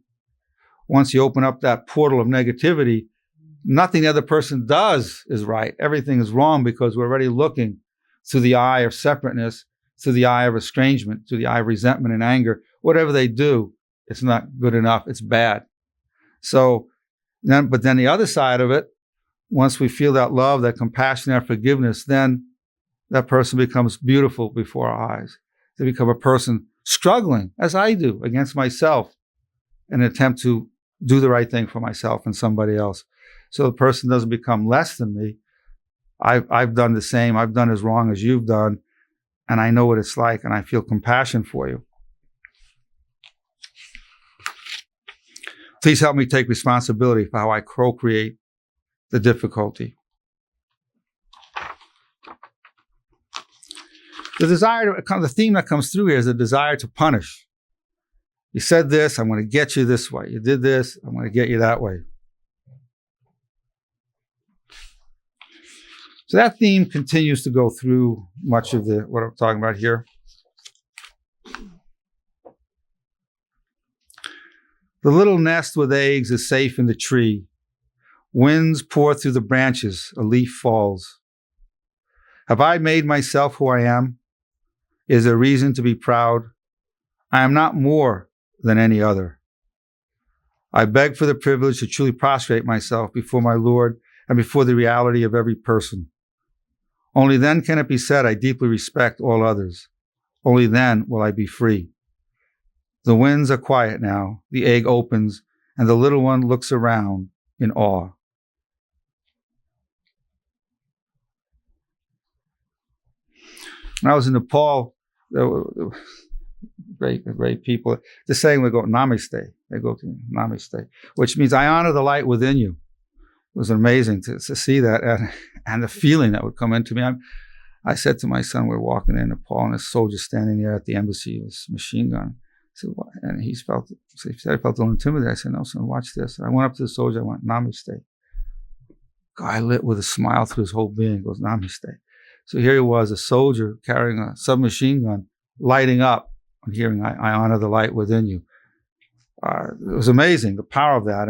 Once you open up that portal of negativity, nothing the other person does is right. Everything is wrong because we're already looking through the eye of separateness, through the eye of estrangement, through the eye of resentment and anger. Whatever they do, it's not good enough. It's bad. But then the other side of it, once we feel that love, that compassion, that forgiveness, then that person becomes beautiful before our eyes. They become a person struggling, as I do, against myself in an attempt to do the right thing for myself and somebody else. So the person doesn't become less than me. I've done the same. I've done as wrong as you've done, and I know what it's like, and I feel compassion for you. Please help me take responsibility for how I co-create the difficulty. The theme that comes through here is the desire to punish. You said this, I'm going to get you this way. You did this, I'm going to get you that way. So that theme continues to go through much of what I'm talking about here. The little nest with eggs is safe in the tree. Winds pour through the branches, a leaf falls. Have I made myself who I am? Is there reason to be proud? I am not more than any other. I beg for the privilege to truly prostrate myself before my Lord and before the reality of every person. Only then can it be said I deeply respect all others. Only then will I be free. The winds are quiet now, the egg opens, and the little one looks around in awe. When I was in Nepal, there were great people. The saying would go, Namaste. They go to Namaste, which means I honor the light within you. It was amazing to see that and the feeling that would come into me. I said to my son, we're walking in Nepal, and a soldier standing there at the embassy with a machine gun. I said, what? And he said I felt a little intimidated. I said, no, son, watch this. And I went up to the soldier. I went, Namaste. Guy lit with a smile through his whole being. He goes, Namaste. So here he was, a soldier carrying a submachine gun, lighting up and hearing, I honor the light within you. It was amazing, the power of that,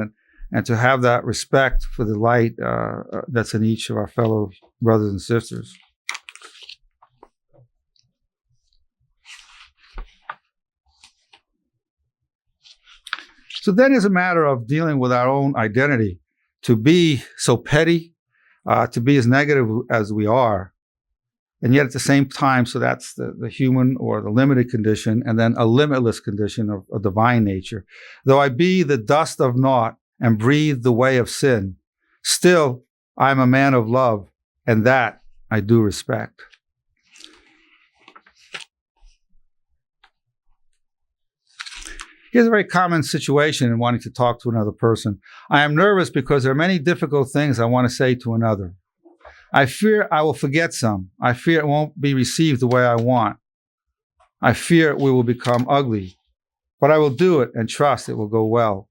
and to have that respect for the light that's in each of our fellow brothers and sisters. So then it's a matter of dealing with our own identity. to be so petty, to be as negative as we are, and yet at the same time, so that's the human or the limited condition, and then a limitless condition of a divine nature. Though I be the dust of naught and breathe the way of sin, still I'm a man of love, and that I do respect. Here's a very common situation in wanting to talk to another person. I am nervous because there are many difficult things I want to say to another. I fear I will forget some. I fear it won't be received the way I want. I fear we will become ugly, but I will do it and trust it will go well.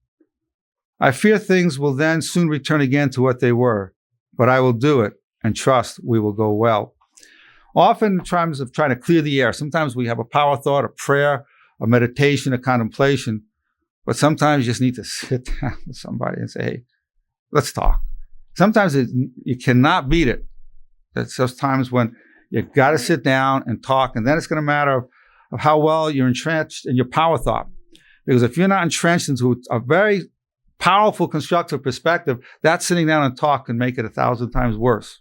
I fear things will then soon return again to what they were, but I will do it and trust we will go well. Often in terms of trying to clear the air, sometimes we have a power thought, a prayer, a meditation, a contemplation, but sometimes you just need to sit down with somebody and say, hey, let's talk. Sometimes you cannot beat it. There's those times when you got to sit down and talk, and then it's going to matter of how well you're entrenched in your power thought. Because if you're not entrenched into a very powerful, constructive perspective, that sitting down and talk can make it 1,000 times worse.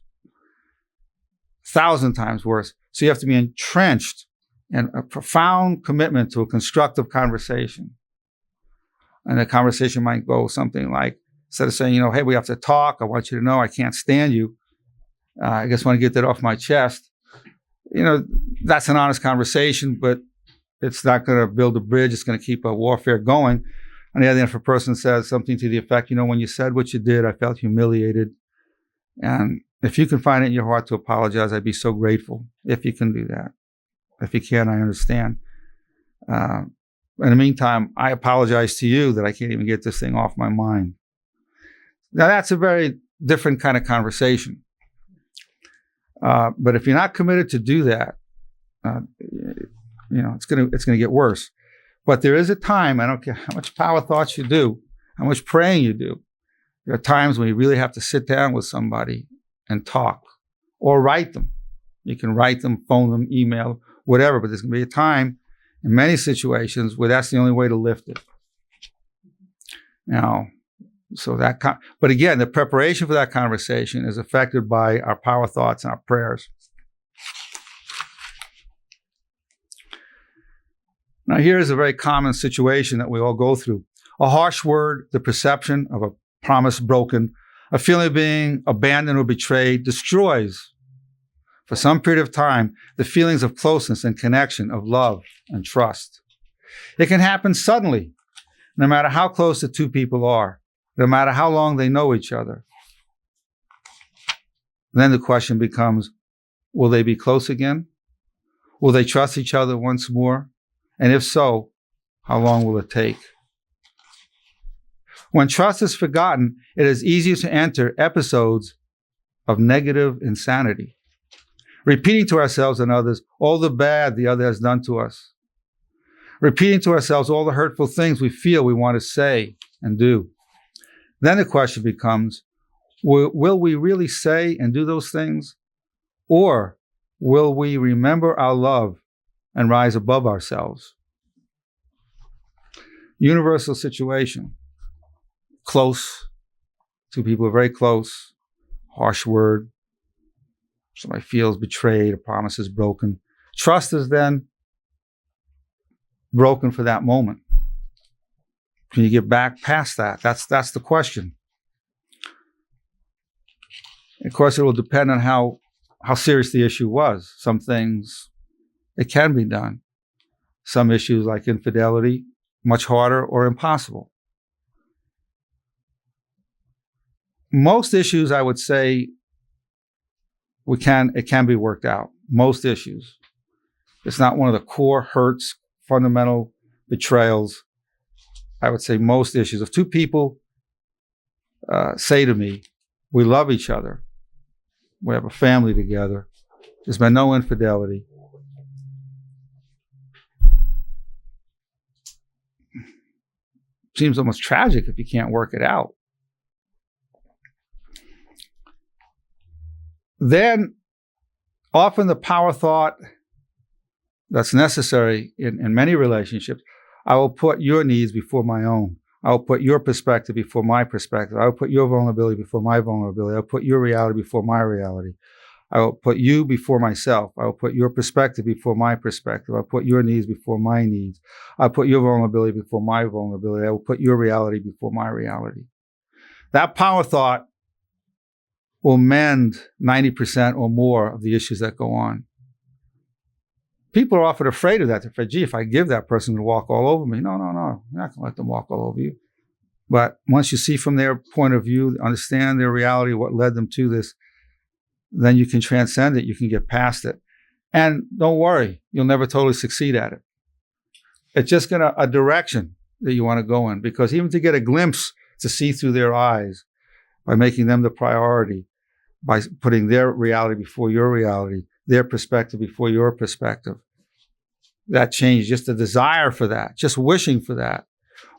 1,000 times worse. So you have to be entrenched in a profound commitment to a constructive conversation. And the conversation might go something like, instead of saying, hey, we have to talk, I want you to know I can't stand you. I just want to get that off my chest. That's an honest conversation, but it's not going to build a bridge. It's going to keep a warfare going. On the other hand, if a person says something to the effect, when you said what you did, I felt humiliated. And if you can find it in your heart to apologize, I'd be so grateful if you can do that. If you can't, I understand. In the meantime, I apologize to you that I can't even get this thing off my mind. Now, that's a very different kind of conversation. But if you're not committed to do that, it's gonna get worse. But there is a time, I don't care how much power thoughts you do, how much praying you do, there are times when you really have to sit down with somebody and talk, or write them. You can write them, phone them, email, whatever, but there's gonna be a time in many situations where that's the only way to lift it. Now, but again, the preparation for that conversation is affected by our power thoughts and our prayers. Now, here's a very common situation that we all go through. A harsh word, the perception of a promise broken, a feeling of being abandoned or betrayed destroys, for some period of time, the feelings of closeness and connection, of love and trust. It can happen suddenly, no matter how close the two people are, no matter how long they know each other. Then the question becomes, will they be close again? Will they trust each other once more? And if so, how long will it take? When trust is forgotten, it is easier to enter episodes of negative insanity, repeating to ourselves and others all the bad the other has done to us, repeating to ourselves all the hurtful things we feel we want to say and do. Then the question becomes, will we really say and do those things? Or will we remember our love and rise above ourselves? Universal situation. Close. Two people are very close. Harsh word. Somebody feels betrayed. A promise is broken. Trust is then broken for that moment. Can you get back past that? That's the question. Of course, it will depend on how serious the issue was. Some things, it can be done. Some issues like infidelity, much harder or impossible. Most issues, I would say, it can be worked out. Most issues. It's not one of the core hurts, fundamental betrayals. I would say most issues. If two people say to me, we love each other, we have a family together, there's been no infidelity, seems almost tragic if you can't work it out. Then often the power thought that's necessary in many relationships, I will put your needs before my own. I'll put your perspective before my perspective. I'll put your vulnerability before my vulnerability. I'll put your reality before my reality. I will put you before myself. I will put your perspective before my perspective. I'll put your needs before my needs. I'll put your vulnerability before my vulnerability. I will put your reality before my reality. That power thought will mend 90% or more of the issues that go on. People are often afraid of that. They're afraid, gee, if I give that person to walk all over me. No. You're not going to let them walk all over you. But once you see from their point of view, understand their reality, what led them to this, then you can transcend it. You can get past it. And don't worry, you'll never totally succeed at it. It's just a direction that you want to go in, because even to get a glimpse to see through their eyes by making them the priority, by putting their reality before your reality, their perspective before your perspective, that change, just the desire for that, just wishing for that.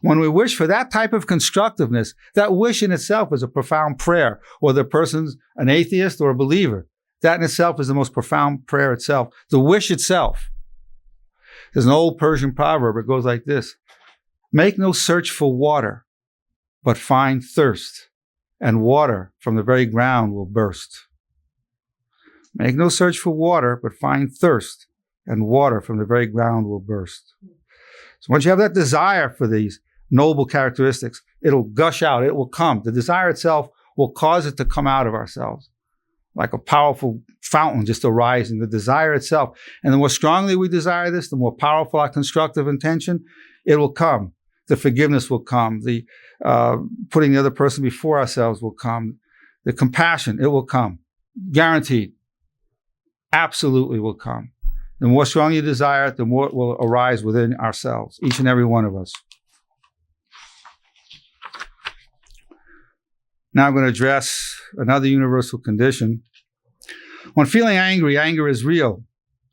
When we wish for that type of constructiveness, that wish in itself is a profound prayer, whether the person's an atheist or a believer. That in itself is the most profound prayer itself, the wish itself. There's an old Persian proverb. It goes like this: make no search for water, but find thirst, and water from the very ground will burst. Make no search for water, but find thirst, and water from the very ground will burst. So once you have that desire for these noble characteristics, it'll gush out, it will come. The desire itself will cause it to come out of ourselves, like a powerful fountain just arising, the desire itself. And the more strongly we desire this, the more powerful our constructive intention, it will come. The forgiveness will come. The putting the other person before ourselves will come. The compassion, it will come. Guaranteed. Absolutely will come. The more strongly you desire it, the more it will arise within ourselves, each and every one of us. Now I'm going to address another universal condition. When feeling angry, anger is real,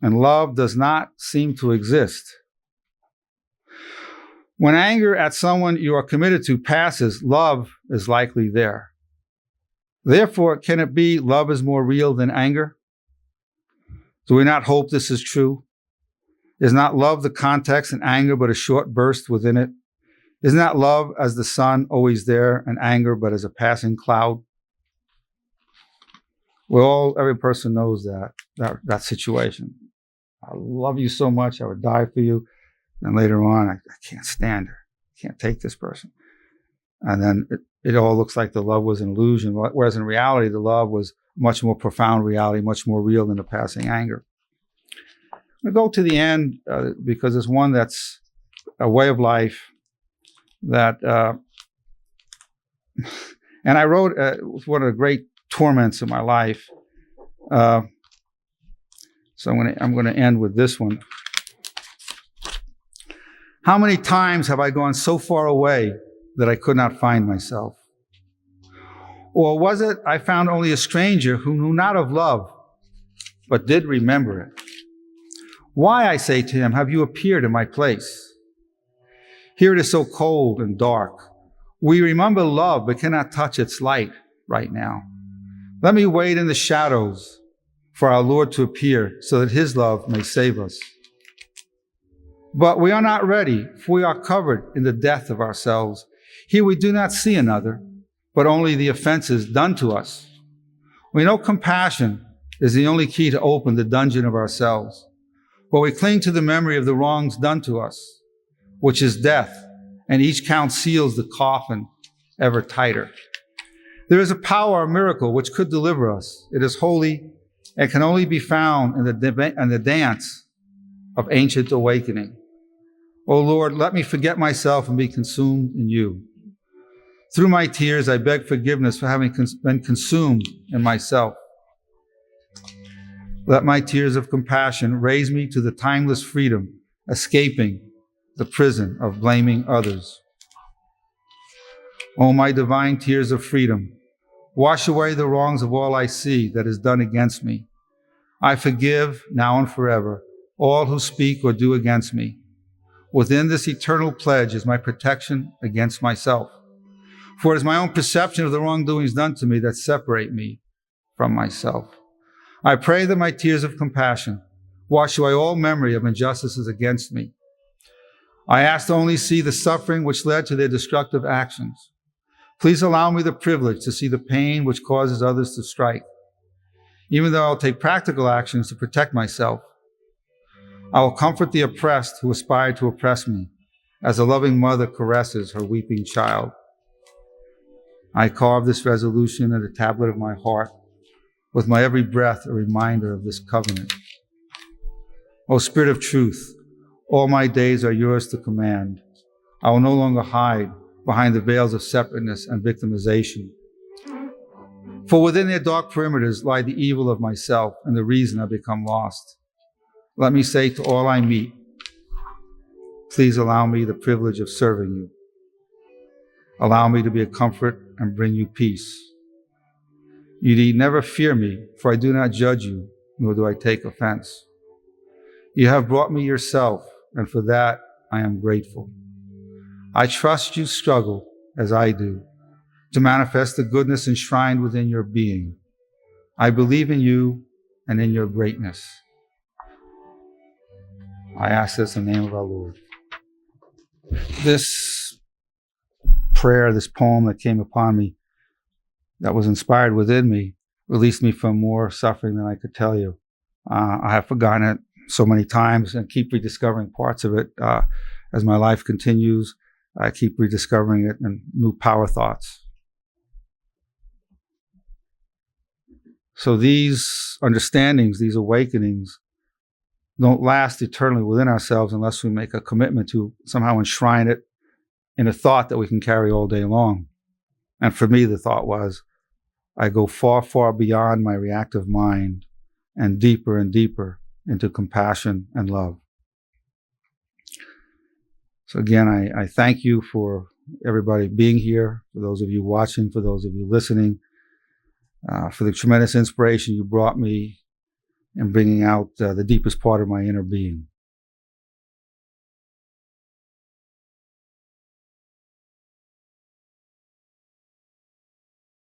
and love does not seem to exist. When anger at someone you are committed to passes, love is likely there. Therefore, can it be love is more real than anger? Do we not hope this is true? Is not love the context and anger but a short burst within it? Is not love as the sun always there and anger but as a passing cloud? Every person knows that situation. I love you so much, I would die for you. And later on, I can't stand her. I can't take this person. And then it all looks like the love was an illusion, whereas in reality, the love was much more profound reality, much more real than the passing anger. I'm going to go to the end because it's one that's a way of life that, and I wrote one of the great torments of my life. So I'm going to end with this one. How many times have I gone so far away that I could not find myself? Or was it I found only a stranger who knew not of love, but did remember it? Why, I say to him, have you appeared in my place? Here it is so cold and dark. We remember love, but cannot touch its light right now. Let me wait in the shadows for our Lord to appear so that his love may save us. But we are not ready, for we are covered in the death of ourselves. Here we do not see another, but only the offenses done to us. We know compassion is the only key to open the dungeon of ourselves. But we cling to the memory of the wrongs done to us, which is death, and each count seals the coffin ever tighter. There is a power, a miracle, which could deliver us. It is holy and can only be found in the dance of ancient awakening. O Lord, let me forget myself and be consumed in you. Through my tears, I beg forgiveness for having been consumed in myself. Let my tears of compassion raise me to the timeless freedom, escaping the prison of blaming others. O my divine tears of freedom, wash away the wrongs of all I see that is done against me. I forgive, now and forever, all who speak or do against me. Within this eternal pledge is my protection against myself. For it is my own perception of the wrongdoings done to me that separate me from myself. I pray that my tears of compassion wash away all memory of injustices against me. I ask to only see the suffering which led to their destructive actions. Please allow me the privilege to see the pain which causes others to strike. Even though I'll take practical actions to protect myself, I will comfort the oppressed who aspire to oppress me, as a loving mother caresses her weeping child. I carve this resolution at the tablet of my heart, with my every breath a reminder of this covenant. O Spirit of truth, all my days are yours to command. I will no longer hide behind the veils of separateness and victimization. For within their dark perimeters lie the evil of myself and the reason I become lost. Let me say to all I meet, please allow me the privilege of serving you. Allow me to be a comfort and bring you peace. You need never fear me, for I do not judge you, nor do I take offense. You have brought me yourself, and for that I am grateful. I trust you struggle, as I do, to manifest the goodness enshrined within your being. I believe in you and in your greatness. I ask this in the name of our Lord. This prayer, this poem that came upon me, that was inspired within me, released me from more suffering than I could tell you. I have forgotten it so many times and keep rediscovering parts of it as my life continues. I keep rediscovering it and new power thoughts. So these understandings, these awakenings, don't last eternally within ourselves unless we make a commitment to somehow enshrine it in a thought that we can carry all day long. And for me, the thought was, I go far, far beyond my reactive mind and deeper into compassion and love. So again, I thank you for everybody being here, for those of you watching, for those of you listening, for the tremendous inspiration you brought me in bringing out the deepest part of my inner being.